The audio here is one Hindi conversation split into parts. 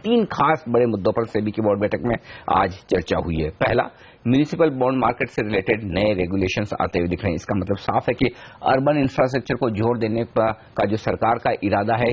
तीन खास बड़े मुद्दों पर सेबी की बोर्ड बैठक में आज चर्चा हुई है। पहला, म्यूनिसिपल बॉन्ड मार्केट से रिलेटेड नए रेगुलेशंस आते हुए दिख रहे हैं। इसका मतलब साफ है कि अर्बन इंफ्रास्ट्रक्चर को जोर देने का जो सरकार का इरादा है,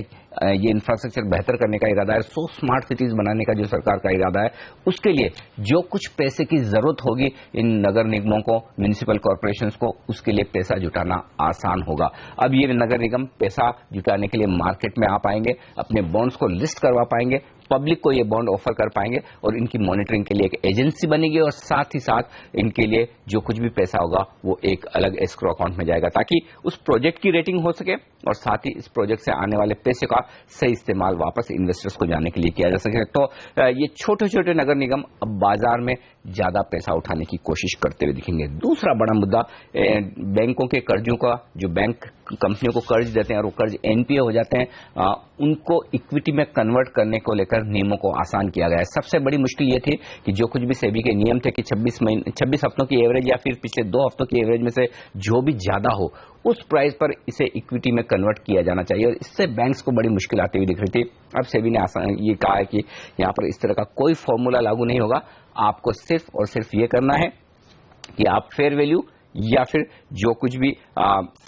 ये इंफ्रास्ट्रक्चर बेहतर करने का इरादा है, सो स्मार्ट सिटीज बनाने का जो सरकार का इरादा है, उसके लिए जो कुछ पैसे की जरूरत होगी इन नगर निगमों को, म्यूनिसिपल कॉर्पोरेशंस को, उसके लिए पैसा जुटाना आसान होगा। अब ये नगर निगम पैसा जुटाने के लिए मार्केट में आ पाएंगे, अपने बॉन्ड्स को लिस्ट करवा पाएंगे, पब्लिक को ये बॉन्ड ऑफर कर पाएंगे और इनकी मॉनिटरिंग के लिए एक एजेंसी बनेगी और साथ ही साथ इनके लिए जो कुछ भी पैसा होगा वो एक अलग एस्क्रो अकाउंट में जाएगा, ताकि उस प्रोजेक्ट की रेटिंग हो सके और साथ ही इस प्रोजेक्ट से आने वाले पैसे का सही इस्तेमाल वापस इन्वेस्टर्स को जाने के लिए किया जा सके। तो ये छोटे छोटे नगर निगम अब बाजार में ज्यादा पैसा उठाने की कोशिश करते हुए दिखेंगे। दूसरा बड़ा मुद्दा बैंकों के कर्जों का, जो बैंक कंपनियों को कर्ज देते हैं और वो कर्ज एनपीए हो जाते हैं, उनको इक्विटी में कन्वर्ट करने को लेकर नियमों को आसान किया गया है। सबसे बड़ी मुश्किल ये थी कि जो कुछ भी सेबी के नियम थे कि 26 हफ्तों की एवरेज या फिर पिछले 2 हफ्तों की एवरेज में से जो भी ज्यादा हो उस प्राइस पर इसे इक्विटी में कन्वर्ट किया जाना चाहिए, और इससे बैंक्स को बड़ी मुश्किल आती हुई दिख रही थी। अब सेबी ने ये कहा है कि यहां पर इस तरह का कोई फॉर्मूला लागू नहीं होगा, आपको सिर्फ और सिर्फ ये करना है कि आप फेयर वैल्यू या फिर जो कुछ भी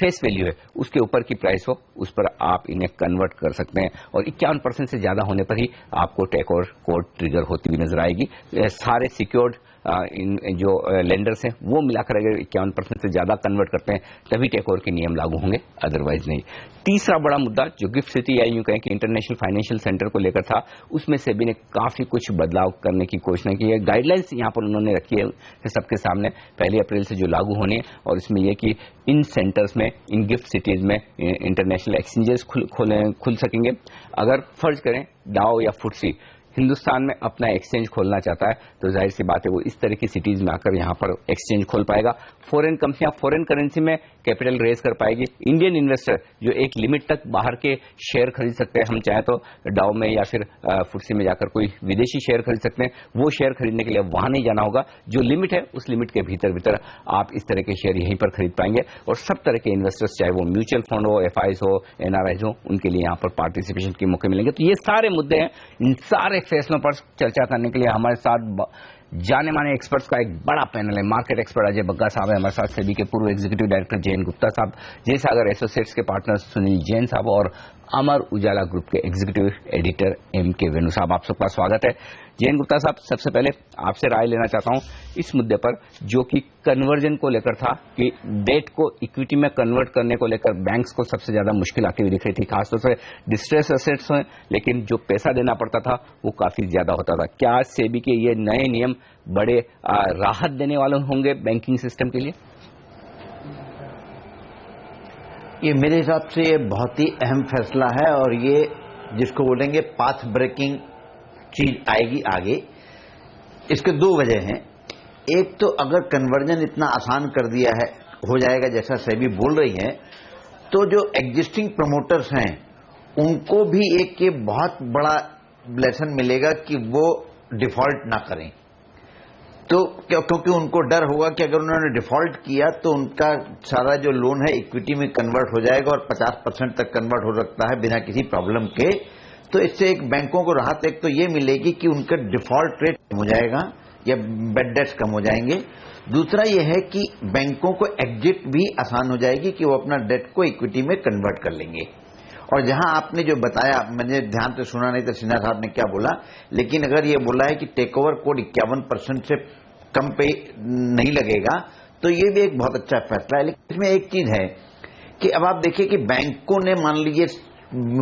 फेस वैल्यू है उसके ऊपर की प्राइस हो उस पर आप इन्हें कन्वर्ट कर सकते हैं, और 51% से ज्यादा होने पर ही आपको टेक ओवर कोड ट्रिगर होती हुई नजर आएगी। सारे सिक्योर्ड जो लेंडर्स हैं वो मिलाकर अगर 51% से ज्यादा कन्वर्ट करते हैं तभी टेक ओवर के नियम लागू होंगे, अदरवाइज नहीं। तीसरा बड़ा मुद्दा जो गिफ्ट सिटी या यूं कहें कि इंटरनेशनल फाइनेंशियल सेंटर को लेकर था, उसमें सेबी ने काफी कुछ बदलाव करने की घोषणा की है। गाइडलाइंस यहां पर उन्होंने रखी है सबके सामने 1 अप्रैल से जो लागू होने, और इसमें यह कि इन सेंटर्स में, इन गिफ्ट सिटीज में इंटरनेशनल एक्सचेंजेस खुल सकेंगे। अगर फर्ज करें डाओ या फुटसी हिंदुस्तान में अपना एक्सचेंज खोलना चाहता है तो जाहिर सी बात है वो इस तरह की सिटीज में आकर यहां पर एक्सचेंज खोल पाएगा। फॉरेन कंपनियां फॉरेन करेंसी में कैपिटल रेज कर पाएगी। इंडियन इन्वेस्टर जो एक लिमिट तक बाहर के शेयर खरीद सकते हैं, हम चाहे तो डाउ में या फिर फुटसी में जाकर कोई विदेशी शेयर खरीद सकते हैं, वो शेयर खरीदने के लिए वहां नहीं जाना होगा। जो लिमिट है उस लिमिट के भीतर आप इस तरह के शेयर यहीं पर खरीद पाएंगे, और सब तरह के इन्वेस्टर्स, चाहे वो म्यूचुअल फंड हो, एफआईज हो, एनआरआईज हो, उनके लिए यहां पर पार्टिसिपेशन के मौके मिलेंगे। तो ये सारे मुद्दे हैं। इन सारे फैसलों पर चर्चा करने के लिए हमारे साथ जाने माने एक्सपर्ट्स का एक बड़ा पैनल है। मार्केट एक्सपर्ट अजय बग्गा साहब है हमारे साथ, सेबी के पूर्व एग्जीक्यूटिव डायरेक्टर जयंत गुप्ता साहब, जय सागर एसोसिएट्स के पार्टनर सुनील जैन साहब, और अमर उजाला ग्रुप के एग्जीक्यूटिव एडिटर MK वेणु साहब। आप सबका स्वागत है। जयंत गुप्ता साहब, सबसे पहले आपसे राय लेना चाहता हूं इस मुद्दे पर जो कि कन्वर्जन को लेकर था, कि डेट को इक्विटी में कन्वर्ट करने को लेकर बैंक्स को सबसे ज्यादा मुश्किल आती हुई दिख रही थी, खासतौर से डिस्ट्रेस एसेट्स हैं लेकिन जो पैसा देना पड़ता था वो काफी ज्यादा होता था। क्या सेबी के ये नए नियम बड़े राहत देने वाले होंगे बैंकिंग सिस्टम के लिए? ये मेरे हिसाब से ये बहुत ही अहम फैसला है, और ये जिसको बोलेंगे पाथ ब्रेकिंग चीज आएगी आगे। इसके 2 वजह हैं। एक तो अगर कन्वर्जन इतना आसान कर दिया है, हो जाएगा जैसा सेबी बोल रही है, तो जो एग्जिस्टिंग प्रमोटर्स हैं उनको भी एक ये बहुत बड़ा लेसन मिलेगा कि वो डिफॉल्ट ना करें। तो क्योंकि उनको डर होगा कि अगर उन्होंने डिफॉल्ट किया तो उनका सारा जो लोन है इक्विटी में कन्वर्ट हो जाएगा, और 50% तक कन्वर्ट हो सकता है बिना किसी प्रॉब्लम के। तो इससे एक बैंकों को राहत एक तो ये मिलेगी कि उनका डिफॉल्ट रेट कम हो जाएगा या बेड डेट्स कम हो जाएंगे। दूसरा ये है कि बैंकों को एग्जिट भी आसान हो जाएगी कि वो अपना डेट को इक्विटी में कन्वर्ट कर लेंगे। और जहां आपने जो बताया, मैंने ध्यान से सुना नहीं था सिन्हा साहब ने क्या बोला, लेकिन अगर ये बोला है कि टेक ओवर कोड 51% से कम पे नहीं लगेगा, तो ये भी एक बहुत अच्छा फैसला है। लेकिन इसमें एक चीज है कि अब आप देखिए कि बैंकों ने मान लीजिए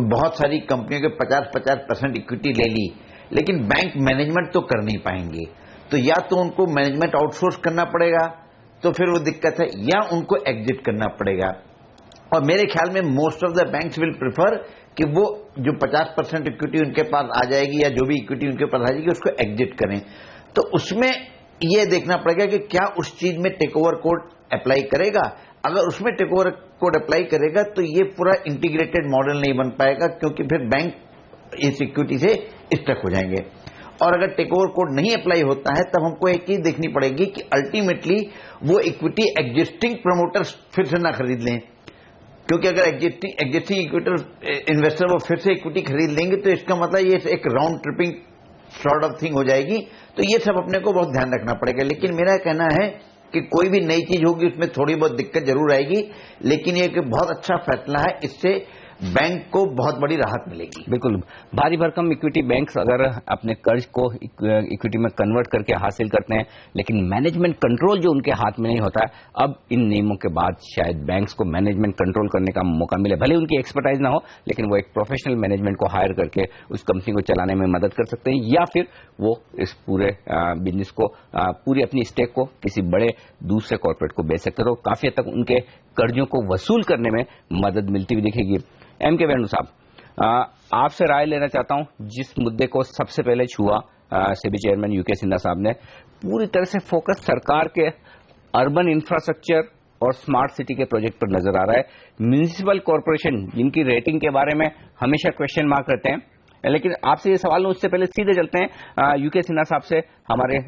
बहुत सारी कंपनियों के 50-50% इक्विटी ले ली, लेकिन बैंक मैनेजमेंट तो कर नहीं पाएंगे। तो या तो उनको मैनेजमेंट आउटसोर्स करना पड़ेगा, तो फिर वो दिक्कत है, या उनको एग्जिट करना पड़ेगा। और मेरे ख्याल में most of the banks will prefer कि वो जो 50% इक्विटी उनके पास आ जाएगी या जो भी इक्विटी उनके पास आ जाएगी उसको एग्जिट करें। तो उसमें ये देखना पड़ेगा कि क्या उस चीज में टेक ओवर कोड अप्लाई करेगा। अगर उसमें टेक ओवर कोड अप्लाई करेगा तो ये पूरा इंटीग्रेटेड मॉडल नहीं बन पाएगा, क्योंकि फिर बैंक इस इक्विटी से स्टक हो जाएंगे। और अगर टेक ओवर कोड नहीं अप्लाई होता है तब हमको एक चीज देखनी पड़ेगी कि अल्टीमेटली वो इक्विटी एग्जिस्टिंग प्रमोटर्स फिर से ना खरीद लें, क्योंकि अगर एग्जिस्टिंग इक्विटी इन्वेस्टर वो फिर से इक्विटी खरीद लेंगे तो इसका मतलब ये एक round tripping sort of thing हो जाएगी। तो ये सब अपने को बहुत ध्यान रखना पड़ेगा। लेकिन मेरा कहना है कि कोई भी नई चीज होगी उसमें थोड़ी बहुत दिक्कत जरूर आएगी, लेकिन ये एक बहुत अच्छा फैसला है, इससे बैंक को बहुत बड़ी राहत मिलेगी। बिल्कुल, भारी भरकम इक्विटी बैंक्स अगर अपने कर्ज को इक्विटी में कन्वर्ट करके हासिल करते हैं, लेकिन मैनेजमेंट कंट्रोल जो उनके हाथ में नहीं होता है, अब इन नियमों के बाद शायद बैंक्स को मैनेजमेंट कंट्रोल करने का मौका मिले। भले उनकी एक्सपर्टाइज ना हो, लेकिन वो एक प्रोफेशनल मैनेजमेंट को हायर करके उस कंपनी को चलाने में मदद कर सकते हैं, या फिर वो इस पूरे बिजनेस को, पूरी अपनी स्टेक को किसी बड़े दूसरे कॉर्पोरेट को बेच सकते हैं। तो काफी हद तक उनके कर्जों को वसूल करने में मदद मिलती हुई दिखेगी। एम के वेणु साहब, आपसे राय लेना चाहता हूं। जिस मुद्दे को सबसे पहले छुआ सेबी चेयरमैन यूके सिन्हा साहब ने, पूरी तरह से फोकस सरकार के अर्बन इंफ्रास्ट्रक्चर और स्मार्ट सिटी के प्रोजेक्ट पर नजर आ रहा है। म्यूनिसिपल कॉर्पोरेशन जिनकी रेटिंग के बारे में हमेशा क्वेश्चन मार्क रहते हैं, लेकिन आपसे ये सवाल उससे पहले सीधे चलते हैं यूके सिन्हा साहब से। हमारे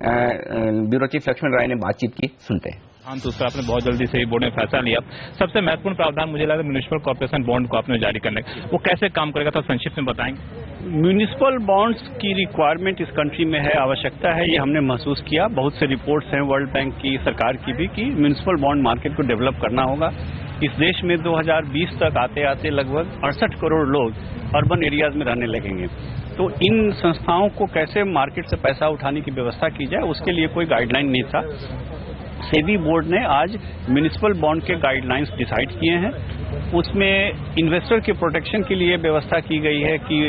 ब्यूरो चीफ लक्ष्मण राय ने बातचीत की, सुनते हैं। हाँ, तो उस पर आपने बहुत जल्दी से ही बोर्ड ने फैसला लिया। सबसे महत्वपूर्ण प्रावधान मुझे लगा म्युनिसिपल कॉर्पोरेशन बॉन्ड को आपने जारी करने का, वो कैसे काम करेगा तो संक्षिप्त में बताएंगे। म्यूनिसिपल बॉन्ड्स की रिक्वायरमेंट इस कंट्री में है, आवश्यकता है, ये हमने महसूस किया। बहुत से रिपोर्ट्स हैं वर्ल्ड बैंक की, सरकार की भी, कि म्यूनिसिपल बॉन्ड मार्केट को डेवलप करना होगा। इस देश में 2020 तक आते आते लगभग 68 करोड़ लोग अर्बन एरियाज में रहने लगेंगे। तो इन संस्थाओं को कैसे मार्केट से पैसा उठाने की व्यवस्था की जाए, उसके लिए कोई गाइडलाइन नहीं था। सेबी बोर्ड ने आज म्युनिसिपल बॉन्ड के गाइडलाइंस डिसाइड किए हैं। उसमें इन्वेस्टर के प्रोटेक्शन के लिए व्यवस्था की गई है कि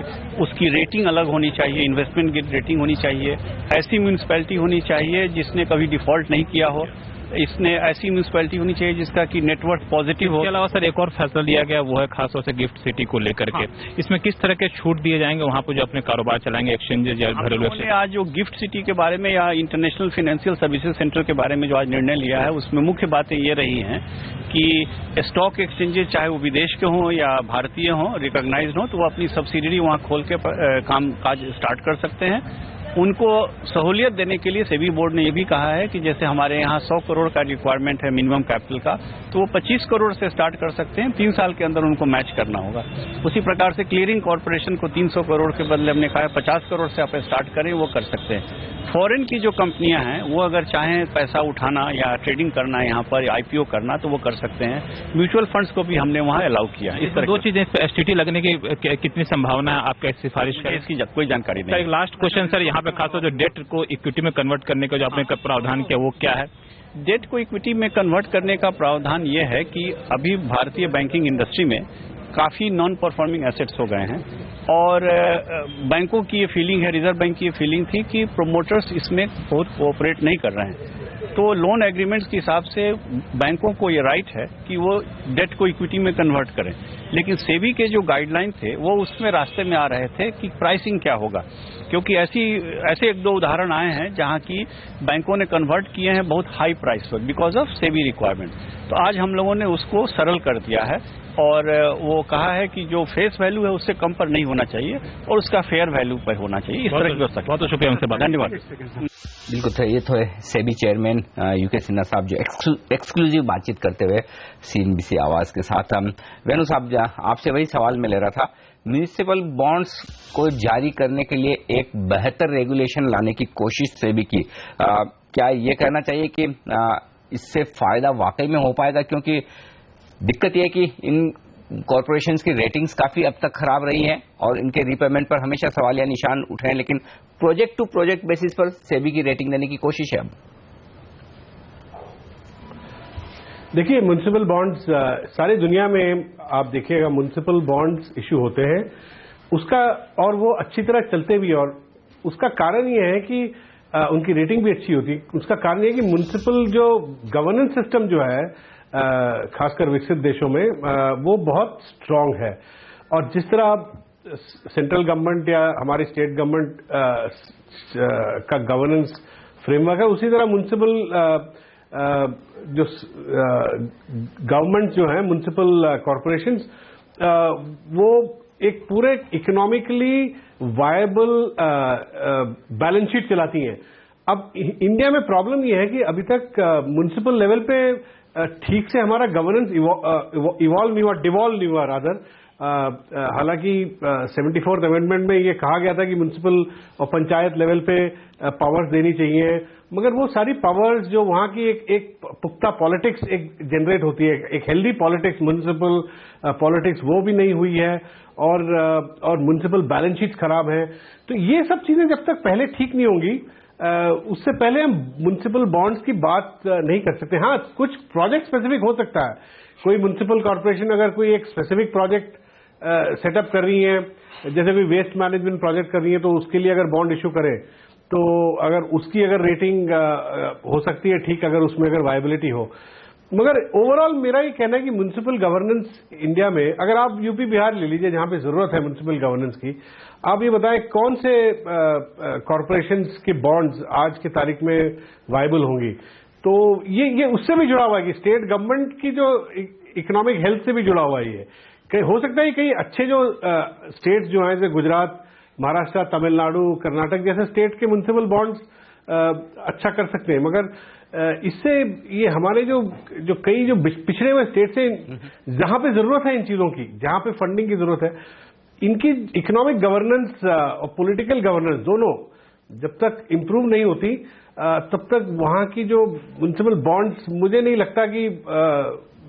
उसकी रेटिंग अलग होनी चाहिए, इन्वेस्टमेंट ग्रेड रेटिंग होनी चाहिए, ऐसी म्यूनिसिपैलिटी होनी चाहिए जिसने कभी डिफॉल्ट नहीं किया हो, इसने ऐसी म्यूनिसिपैलिटी होनी चाहिए जिसका कि नेटवर्क पॉजिटिव हो। इसके अलावा सर एक और फैसला लिया गया, वो है खासतौर से गिफ्ट सिटी को लेकर के। इसमें किस तरह के छूट दिए जाएंगे वहां पर जो अपने कारोबार चलाएंगे, एक्सचेंजेस या घरेलू एक्सचेंज? आज जो गिफ्ट सिटी के बारे में या इंटरनेशनल फाइनेंशियल सर्विसेज सेंटर के बारे में जो आज निर्णय लिया है, उसमें मुख्य बातें ये रही हैं कि स्टॉक एक्सचेंजेस चाहे वो विदेश के हों या भारतीय हों, रिकॉग्नाइज्ड हों, तो वो अपनी सब्सिडरी वहां खोल के काम काज स्टार्ट कर सकते हैं। उनको सहूलियत देने के लिए सेबी बोर्ड ने यह भी कहा है कि जैसे हमारे यहाँ 100 करोड़ का रिक्वायरमेंट है मिनिमम कैपिटल का, तो वो 25 करोड़ से स्टार्ट कर सकते हैं, 3 साल के अंदर उनको मैच करना होगा। उसी प्रकार से क्लियरिंग कॉर्पोरेशन को 300 करोड़ के बदले हमने कहा है 50 करोड़ से आप स्टार्ट करें, वो कर सकते हैं। फॉरेन की जो कंपनियां हैं वो अगर चाहें पैसा उठाना या ट्रेडिंग करना यहाँ पर, आईपीओ करना, तो वो कर सकते हैं। म्यूचुअल फंड्स को भी हमने वहाँ अलाउ किया। इस तरह 2 चीजें, एसटीटी लगने की कितनी संभावना है, आपका सिफारिश का? इसकी कोई जानकारी नहीं। एक लास्ट क्वेश्चन सर, यहाँ पे खासतौर जो डेट को इक्विटी में कन्वर्ट करने का जो आपने प्रावधान किया, वो क्या है? डेट को इक्विटी में कन्वर्ट करने का प्रावधान ये है कि अभी भारतीय बैंकिंग इंडस्ट्री में काफी नॉन परफॉर्मिंग एसेट्स हो गए हैं और बैंकों की ये फीलिंग है, रिजर्व बैंक की ये फीलिंग थी कि प्रोमोटर्स इसमें बहुत कोऑपरेट नहीं कर रहे हैं। तो लोन एग्रीमेंट्स के हिसाब से बैंकों को ये राइट है कि वो डेट को इक्विटी में कन्वर्ट करें, लेकिन सेबी के जो गाइडलाइन थे वो उसमें रास्ते में आ रहे थे कि प्राइसिंग क्या होगा, क्योंकि ऐसे 1-2 उदाहरण आए हैं जहां की बैंकों ने कन्वर्ट किए हैं बहुत हाई प्राइस पर बिकॉज ऑफ सेबी रिक्वायरमेंट। तो आज हम लोगों ने उसको सरल कर दिया है और वो कहा है कि जो फेस वैल्यू है उससे कम पर नहीं होना चाहिए और उसका फेयर वैल्यू पर होना चाहिए। इस तरह की व्यवस्था। बहुत शुक्रिया, उनसे बात। धन्यवाद। बिल्कुल था, ये तो है सेबी चेयरमैन यूके सिन्हा साहब जो एक्सक्लूसिव बातचीत करते हुए सीएनबीसी आवाज के साथ। वेणु साहब, आपसे वही सवाल मैं ले रहा था, म्यूनिसिपल बॉन्ड्स को जारी करने के लिए एक बेहतर रेगुलेशन लाने की कोशिश सेबी की, क्या ये कहना चाहिए कि इससे फायदा वाकई में हो पाएगा? क्योंकि दिक्कत यह है कि इन कॉर्पोरेशंस की रेटिंग्स काफी अब तक खराब रही हैं और इनके रीपेमेंट पर हमेशा सवालिया निशान उठ रहे हैं, लेकिन प्रोजेक्ट टू प्रोजेक्ट बेसिस पर सेबी की रेटिंग देने की कोशिश है अब। देखिए, म्युनिसिपल बॉन्ड्स सारी दुनिया में आप देखिएगा म्युनिसिपल बॉन्ड्स इश्यू होते हैं उसका, और वो अच्छी तरह चलते भी, और उसका कारण ये है कि उनकी रेटिंग भी अच्छी होती है। उसका कारण ये है कि म्युनिसिपल जो गवर्नेंस सिस्टम जो है खासकर विकसित देशों में वो बहुत स्ट्रांग है, और जिस तरह सेंट्रल गवर्नमेंट या हमारी स्टेट गवर्नमेंट का गवर्नेंस फ्रेमवर्क है, उसी तरह म्युनिसिपल जो गवर्नमेंट जो है, म्युनिसिपल कॉर्पोरेशंस, वो एक पूरे इकोनॉमिकली वायबल बैलेंस शीट चलाती हैं। अब इंडिया में प्रॉब्लम यह है कि अभी तक म्युनिसिपल लेवल पे ठीक से हमारा गवर्नेंस इवॉल्व नहीं हुआ, डिवॉल्व नहीं हुआ रादर। हालांकि 74th अमेंडमेंट में ये कहा गया था कि म्युनिसिपल और पंचायत लेवल पे पावर्स देनी चाहिए, मगर वो सारी पावर्स जो वहां की एक पुख्ता पॉलिटिक्स एक जनरेट होती है, एक हेल्दी पॉलिटिक्स, म्युनिसिपल पॉलिटिक्स वो भी नहीं हुई है, और म्युनिसिपल बैलेंस शीट खराब है। तो ये सब चीजें जब तक पहले ठीक नहीं होंगी, उससे पहले हम म्युनिसिपल बॉन्ड्स की बात नहीं कर सकते। हाँ, कुछ प्रोजेक्ट स्पेसिफिक हो सकता है, कोई म्युनिसिपल कॉर्पोरेशन अगर कोई एक स्पेसिफिक प्रोजेक्ट सेटअप कर रही है, जैसे कोई वेस्ट मैनेजमेंट प्रोजेक्ट कर रही है, तो उसके लिए अगर बॉन्ड इशू करे तो अगर उसकी अगर रेटिंग हो सकती है ठीक, अगर उसमें अगर वायबिलिटी हो। मगर ओवरऑल मेरा ये कहना है कि म्युनिसिपल गवर्नेंस इंडिया में, अगर आप यूपी बिहार ले लीजिए जहां पे जरूरत है म्युनिसिपल गवर्नेंस की, आप ये बताएं कौन से कॉरपोरेशंस के बॉन्ड्स आज की तारीख में वायबल होंगी। तो ये उससे भी जुड़ा हुआ है कि स्टेट गवर्नमेंट की जो इकोनॉमिक हेल्थ से भी जुड़ा हुआ है। ये हो सकता है कई अच्छे जो स्टेट्स जो हैं, जैसे गुजरात, महाराष्ट्र, तमिलनाडु, कर्नाटक जैसे स्टेट के म्युनिसिपल बॉन्ड्स अच्छा कर सकते हैं, मगर इससे ये हमारे जो कई जो पिछड़े हुए स्टेट से, जहां पे जरूरत है इन चीजों की, जहां पे फंडिंग की जरूरत है, इनकी इकोनॉमिक गवर्नेंस और पॉलिटिकल गवर्नेंस दोनों जब तक इंप्रूव नहीं होती, तब तक वहां की जो म्युनिसिपल बॉन्ड्स, मुझे नहीं लगता कि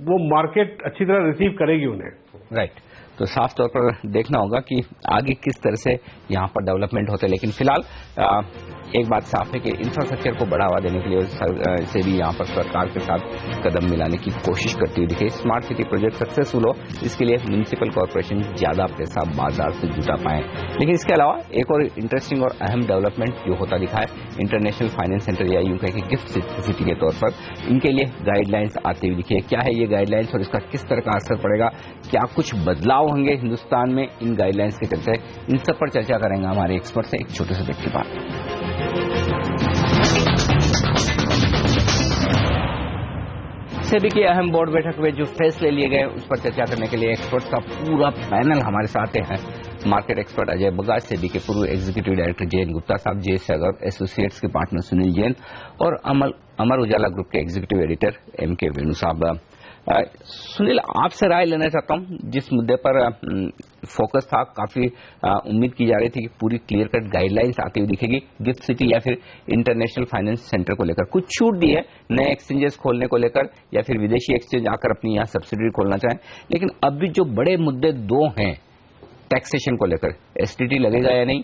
वो मार्केट अच्छी तरह रिसीव करेगी उन्हें। राइट, तो साफ तौर पर देखना होगा कि आगे किस तरह से यहाँ पर डेवलपमेंट होते हैं। लेकिन फिलहाल एक बात साफ है कि इंफ्रास्ट्रक्चर को बढ़ावा देने के लिए से भी यहाँ पर सरकार के साथ कदम मिलाने की कोशिश करती हुई दिखे। स्मार्ट सिटी प्रोजेक्ट सक्सेसफुल हो, इसके लिए म्युनिसिपल कॉर्पोरेशन ज्यादा पैसा बाजार से जुटा पाए। लेकिन इसके अलावा एक और इंटरेस्टिंग और अहम डेवलपमेंट जो होता दिखा है, इंटरनेशनल फाइनेंस सेंटर या यूं कहें कि गिफ्ट सिटी के तौर पर इनके लिए गाइडलाइंस आती हुई दिखी है। क्या है ये गाइडलाइंस और इसका किस तरह का असर पड़ेगा, क्या कुछ बदलाव होंगे हिंदुस्तान में इन गाइडलाइंस के चलते, इन सब पर चर्चा करेंगे हमारे एक्सपर्ट से एक छोटे से ब्रेक के बाद। सेबी की अहम बोर्ड बैठक में जो फैसले लिए गए उस पर चर्चा करने के लिए एक्सपर्ट्स का पूरा पैनल हमारे साथ हैं। मार्केट एक्सपर्ट अजय बगाज, सेबी के पूर्व एग्जीक्यूटिव डायरेक्टर जयंत गुप्ता साहब, जे सागर एसोसिएट्स के पार्टनर सुनील जैन और अमर उजाला ग्रुप के एग्जीक्यूटिव एडिटर MK वेणु साहब। सुनील, आपसे राय लेना चाहता हूं, जिस मुद्दे पर फोकस था, काफी उम्मीद की जा रही थी कि पूरी क्लियर कट गाइडलाइंस आती हुई दिखेगी गिफ्ट सिटी या फिर इंटरनेशनल फाइनेंस सेंटर को लेकर। कुछ छूट दी है नए एक्सचेंजेस खोलने को लेकर या फिर विदेशी एक्सचेंज आकर अपनी यहाँ सब्सिडरी खोलना चाहें, लेकिन अब भी जो बड़े मुद्दे दो हैं टैक्सेशन को लेकर, STT लगेगा या नहीं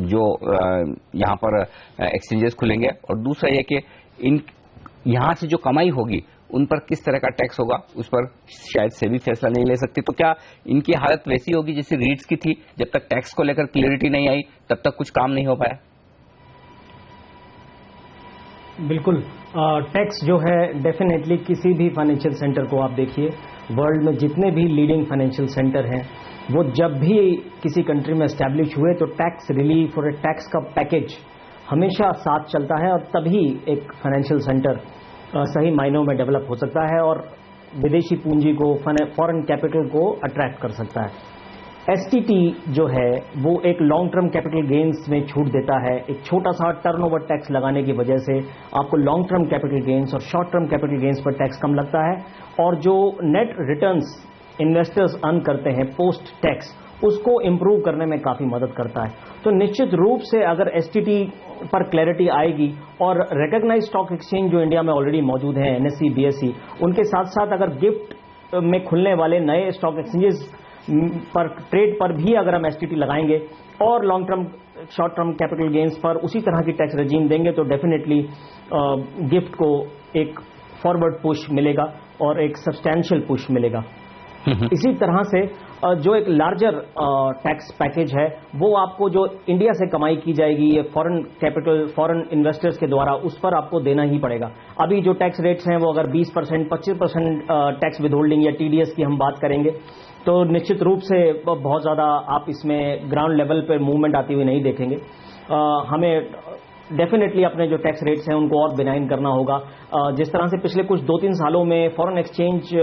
जो यहाँ पर एक्सचेंजेस खुलेंगे, और दूसरा यह कि यहाँ से जो कमाई होगी उन पर किस तरह का टैक्स होगा, उस पर शायद से भी फैसला नहीं ले सकती। तो क्या इनकी हालत वैसी होगी जैसे रीट्स की थी, जब तक टैक्स को लेकर क्लियरिटी नहीं आई तब तक कुछ काम नहीं हो पाया? बिल्कुल, टैक्स जो है डेफिनेटली किसी भी फाइनेंशियल सेंटर को आप देखिए, वर्ल्ड में जितने भी लीडिंग फाइनेंशियल सेंटर हैं, वो जब भी किसी कंट्री में एस्टैब्लिश हुए तो टैक्स रिलीफ और टैक्स का पैकेज हमेशा साथ चलता है, और तभी एक फाइनेंशियल सेंटर सही मायनों में डेवलप हो सकता है और विदेशी पूंजी को, फॉरेन कैपिटल को अट्रैक्ट कर सकता है। STT जो है वो एक लॉन्ग टर्म कैपिटल गेन्स में छूट देता है। एक छोटा सा टर्नओवर टैक्स लगाने की वजह से आपको लॉन्ग टर्म कैपिटल गेन्स और शॉर्ट टर्म कैपिटल गेन्स पर टैक्स कम लगता है, और जो नेट रिटर्न्स इन्वेस्टर्स अर्न करते हैं पोस्ट टैक्स, उसको इंप्रूव करने में काफी मदद करता है। तो निश्चित रूप से अगर STT पर क्लैरिटी आएगी और रिकॉग्नाइज्ड स्टॉक एक्सचेंज जो इंडिया में ऑलरेडी मौजूद हैं, NSE, BSE, उनके साथ साथ अगर गिफ्ट में खुलने वाले नए स्टॉक एक्सचेंजेस पर ट्रेड पर भी अगर हम STT लगाएंगे और long term short term capital gains पर उसी तरह की टैक्स रेजीम देंगे, तो डेफिनेटली गिफ्ट को एक फॉरवर्ड पुश मिलेगा और एक सब्सटैंशियल पुश मिलेगा। इसी तरह से जो एक लार्जर टैक्स पैकेज है वो आपको जो इंडिया से कमाई की जाएगी ये फॉरेन कैपिटल, फॉरेन इन्वेस्टर्स के द्वारा, उस पर आपको देना ही पड़ेगा। अभी जो टैक्स रेट्स हैं वो अगर 20%, 25% टैक्स विद होल्डिंग या TDS की हम बात करेंगे, तो निश्चित रूप से बहुत ज़्यादा आप इसमें ग्राउंड लेवल पर मूवमेंट आती हुई नहीं देखेंगे। हमें डेफिनेटली अपने जो टैक्स रेट्स हैं उनको और बिनाइन करना होगा। जिस तरह से पिछले कुछ 2-3 सालों में फॉरेन एक्सचेंज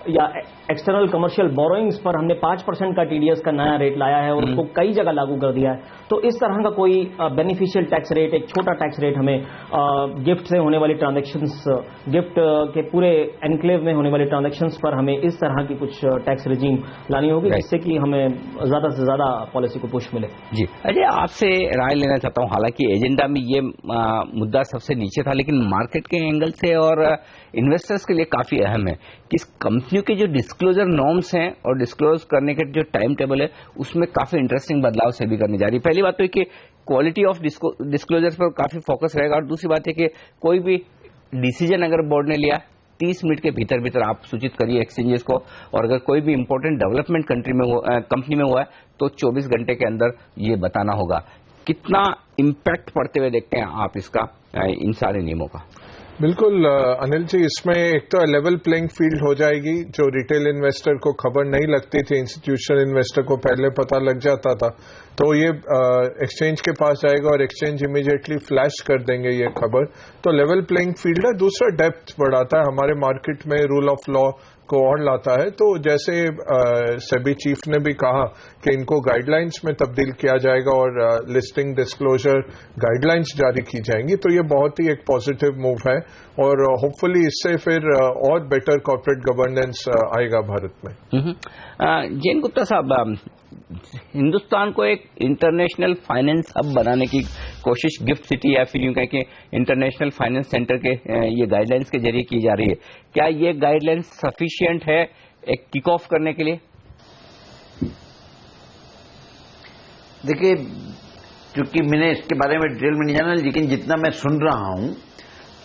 या एक्सटर्नल कमर्शियल बोरोइंग्स पर हमने 5% का टीडीएस का नया रेट लाया है और उसको कई जगह लागू कर दिया है। तो इस तरह का कोई बेनिफिशियल टैक्स रेट, एक छोटा टैक्स रेट हमें गिफ्ट से होने वाली ट्रांजैक्शंस, गिफ्ट के पूरे एनक्लेव में होने वाली ट्रांजैक्शंस पर हमें इस तरह की कुछ टैक्स रिजीम लानी होगी, जिससे कि हमें ज्यादा से ज्यादा पॉलिसी को पुश मिले। जी अजय, आपसे राय लेना चाहता हूं। हालांकि एजेंडा में ये मुद्दा सबसे नीचे था, लेकिन मार्केट के एंगल से और इन्वेस्टर्स के लिए काफी अहम है कि कंपनियों के जो डिस्क्लोजर नॉर्म्स हैं और डिस्क्लोज करने के जो टाइम टेबल है उसमें काफी इंटरेस्टिंग बदलाव से भी करनी जा रही है। पहली बात तो है कि क्वालिटी ऑफ डिस्क्लोजर्स पर काफी फोकस रहेगा, और दूसरी बात है कि कोई भी डिसीजन अगर बोर्ड ने लिया 30 मिनट के भीतर भीतर आप सूचित करिए एक्सचेंजेस को, और अगर कोई भी इंपॉर्टेंट डेवलपमेंट कंपनी में हुआ है तो 24 घंटे के अंदर ये बताना होगा। कितना इम्पैक्ट पड़ते हुए देखते हैं आप इसका, इन सारे नियमों का? बिल्कुल अनिल जी, इसमें एक तो लेवल प्लेइंग फील्ड हो जाएगी। जो रिटेल इन्वेस्टर को खबर नहीं लगती थी, इंस्टीट्यूशनल इन्वेस्टर को पहले पता लग जाता था, तो ये एक्सचेंज के पास जाएगा और एक्सचेंज इमीडिएटली फ्लैश कर देंगे ये खबर। तो लेवल प्लेइंग फील्ड है। दूसरा, डेप्थ बढ़ाता है हमारे मार्केट में, रूल ऑफ लॉ को और लाता है। तो जैसे सेबी चीफ ने भी कहा कि इनको गाइडलाइंस में तब्दील किया जाएगा और लिस्टिंग डिस्क्लोजर गाइडलाइंस जारी की जाएंगी, तो ये बहुत ही एक पॉजिटिव मूव है और होपफुली इससे फिर और बेटर कॉर्पोरेट गवर्नेंस आएगा भारत में। जैन गुप्ता साहब, हिंदुस्तान को एक इंटरनेशनल फाइनेंस हब बनाने की कोशिश गिफ्ट सिटी या फिर यूं कहें कि इंटरनेशनल फाइनेंस सेंटर के ये गाइडलाइंस के जरिए की जा रही है। क्या ये गाइडलाइंस सफिशिएंट है एक किक ऑफ करने के लिए? देखिए, क्योंकि मैंने इसके बारे में डिटेल में नहीं जाना, लेकिन जितना मैं सुन रहा हूं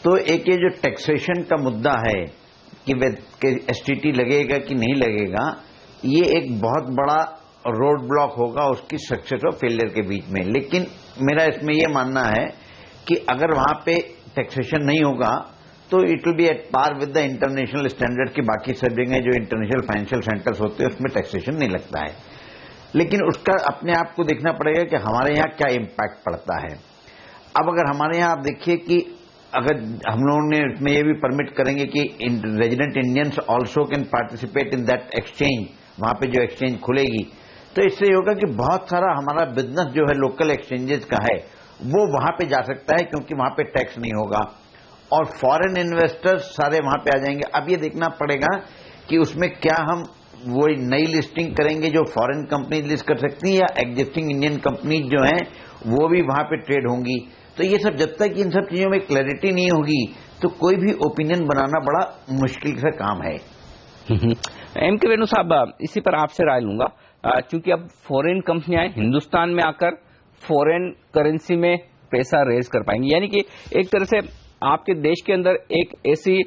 तो एक ये जो टैक्सेशन का मुद्दा है कि एसटीटी लगेगा कि नहीं लगेगा, ये एक बहुत बड़ा रोड ब्लॉक होगा उसकी सक्सेस और फेलियर के बीच में। लेकिन मेरा इसमें यह मानना है कि अगर वहां पे टैक्सेशन नहीं होगा तो it will be at par with the international standard की बाकी सब जगह जो इंटरनेशनल फाइनेंशियल सेंटर्स होते हैं उसमें टैक्सेशन नहीं लगता है। लेकिन उसका अपने आप को देखना पड़ेगा कि हमारे यहाँ क्या इम्पैक्ट पड़ता है। अब अगर हमारे यहाँ आप देखिए कि अगर हम लोगों ने इसमें यह भी परमिट करेंगे कि resident Indians also can participate in that exchange, वहां पे जो एक्सचेंज खुलेगी, तो इससे होगा कि बहुत सारा हमारा बिजनेस जो है लोकल एक्सचेंजेस का है वो वहां पे जा सकता है, क्योंकि वहां पे टैक्स नहीं होगा और फॉरेन इन्वेस्टर्स सारे वहां पे आ जाएंगे। अब ये देखना पड़ेगा कि उसमें क्या हम वो नई लिस्टिंग करेंगे जो फॉरेन कंपनी लिस्ट कर सकती है, या एग्जिस्टिंग इंडियन कंपनी जो है वो भी वहां पे ट्रेड होंगी। तो ये सब जब तक इन सब चीजों में क्लैरिटी नहीं होगी तो कोई भी ओपिनियन बनाना बड़ा मुश्किल से काम है। एम के वेणु साहब, इसी पर आपसे राय लूंगा, क्योंकि अब फॉरेन कंपनियां हिंदुस्तान में आकर फॉरेन करेंसी में पैसा रेज कर पाएंगी, यानी कि एक तरह से आपके देश के अंदर एक ऐसी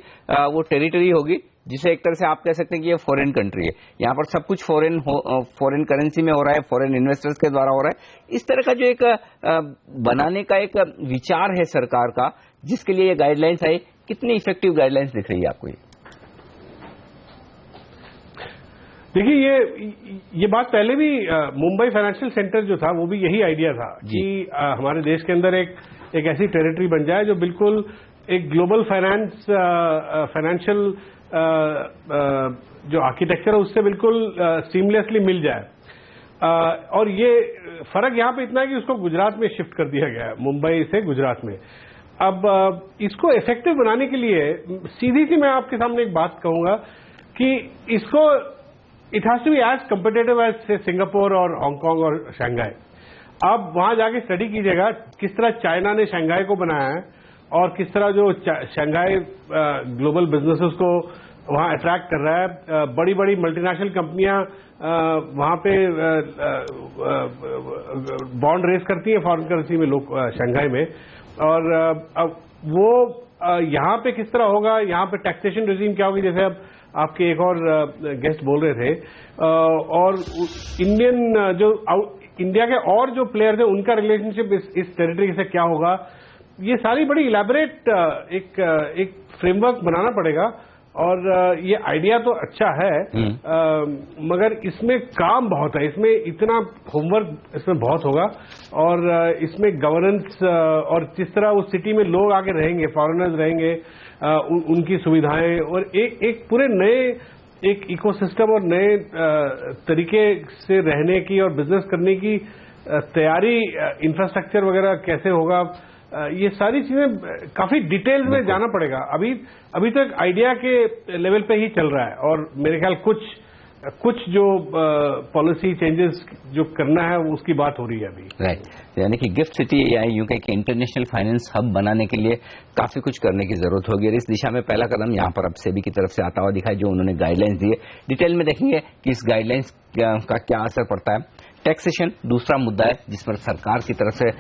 वो टेरिटरी होगी जिसे एक तरह से आप कह सकते हैं कि ये फॉरेन कंट्री है, यहाँ पर सब कुछ फॉरेन करेंसी में हो रहा है, फॉरेन इन्वेस्टर्स के द्वारा हो रहा है। इस तरह का जो एक बनाने का एक विचार है सरकार का, जिसके लिए ये गाइडलाइंस आई, कितनी इफेक्टिव गाइडलाइंस दिख रही है आपको? देखिए, ये बात पहले भी मुंबई फाइनेंशियल सेंटर जो था वो भी यही आइडिया था कि हमारे देश के अंदर एक ऐसी टेरिटरी बन जाए जो बिल्कुल एक ग्लोबल फाइनेंशियल जो आर्किटेक्चर है उससे बिल्कुल सीमलेसली मिल जाए। और ये फर्क यहाँ पे इतना है कि उसको गुजरात में शिफ्ट कर दिया गया है, मुंबई से गुजरात में। अब इसको इफेक्टिव बनाने के लिए सीधी सी मैं आपके सामने एक बात कहूंगा कि इसको it has to be as competitive as से सिंगापुर और हांगकांग और शंघाई। आप वहां जाके स्टडी कीजिएगा किस तरह चाइना ने शंघाई को बनाया है और किस तरह जो शंघाई ग्लोबल बिजनेसेस को वहां अट्रैक्ट कर रहा है। बड़ी बड़ी मल्टीनेशनल कंपनियां वहां पे बॉन्ड रेज करती हैं फॉरेन करेंसी में, लोग शंघाई में। और अब वो यहां पे किस तरह होगा, यहां पे टैक्सेशन रेजिम क्या होगी, जैसे अब आपके एक और गेस्ट बोल रहे थे, और इंडिया के और जो प्लेयर्स हैं उनका रिलेशनशिप इस टेरिटरी से क्या होगा, ये सारी बड़ी इलैबोरेट एक फ्रेमवर्क बनाना पड़ेगा। और ये आइडिया तो अच्छा है, मगर इसमें काम बहुत है, इसमें इतना होमवर्क इसमें बहुत होगा। और इसमें गवर्नेंस और जिस तरह उस सिटी में लोग आके रहेंगे, फॉरेनर्स रहेंगे, उनकी सुविधाएं और एक पूरे नए एक इकोसिस्टम और नए तरीके से रहने की और बिजनेस करने की तैयारी, इंफ्रास्ट्रक्चर वगैरह कैसे होगा, ये सारी चीजें काफी डिटेल्स में जाना पड़ेगा। अभी तक आइडिया के लेवल पे ही चल रहा है और मेरे ख्याल कुछ जो पॉलिसी चेंजेस जो करना है उसकी बात हो रही है अभी। राइट, यानी कि गिफ्ट सिटी या यूं कहें कि इंटरनेशनल फाइनेंस हब बनाने के लिए काफी कुछ करने की जरूरत होगी और इस दिशा में पहला कदम यहाँ पर अब सेबी की तरफ से आता हुआ दिखाई, जो उन्होंने गाइडलाइंस दिए। डिटेल में देखेंगे कि इस गाइडलाइंस का क्या असर पड़ता है। टैक्सेशन दूसरा मुद्दा है जिस पर सरकार की तरफ से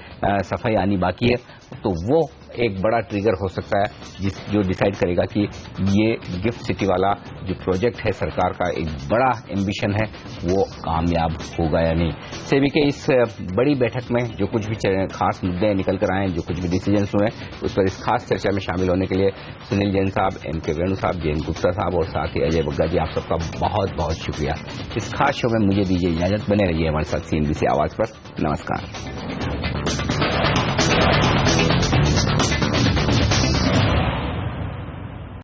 सफाई आनी बाकी है, तो वो एक बड़ा ट्रिगर हो सकता है जो डिसाइड करेगा कि ये गिफ्ट सिटी वाला जो प्रोजेक्ट है सरकार का एक बड़ा एम्बिशन है वो कामयाब होगा या नहीं। सेबी के इस बड़ी बैठक में जो कुछ भी खास मुद्दे निकल कर आए, जो कुछ भी डिसीजन हुए, उस पर इस खास चर्चा में शामिल होने के लिए सुनील जैन साहब, MK वेणु साहब, जैन गुप्ता साहब और साथ ही अजय बग्गा जी, आप सबका बहुत बहुत शुक्रिया। इस खास शो में मुझे दीजिए इजाजत, बने रहिए हमारे साथ CNBC आवाज पर। नमस्कार।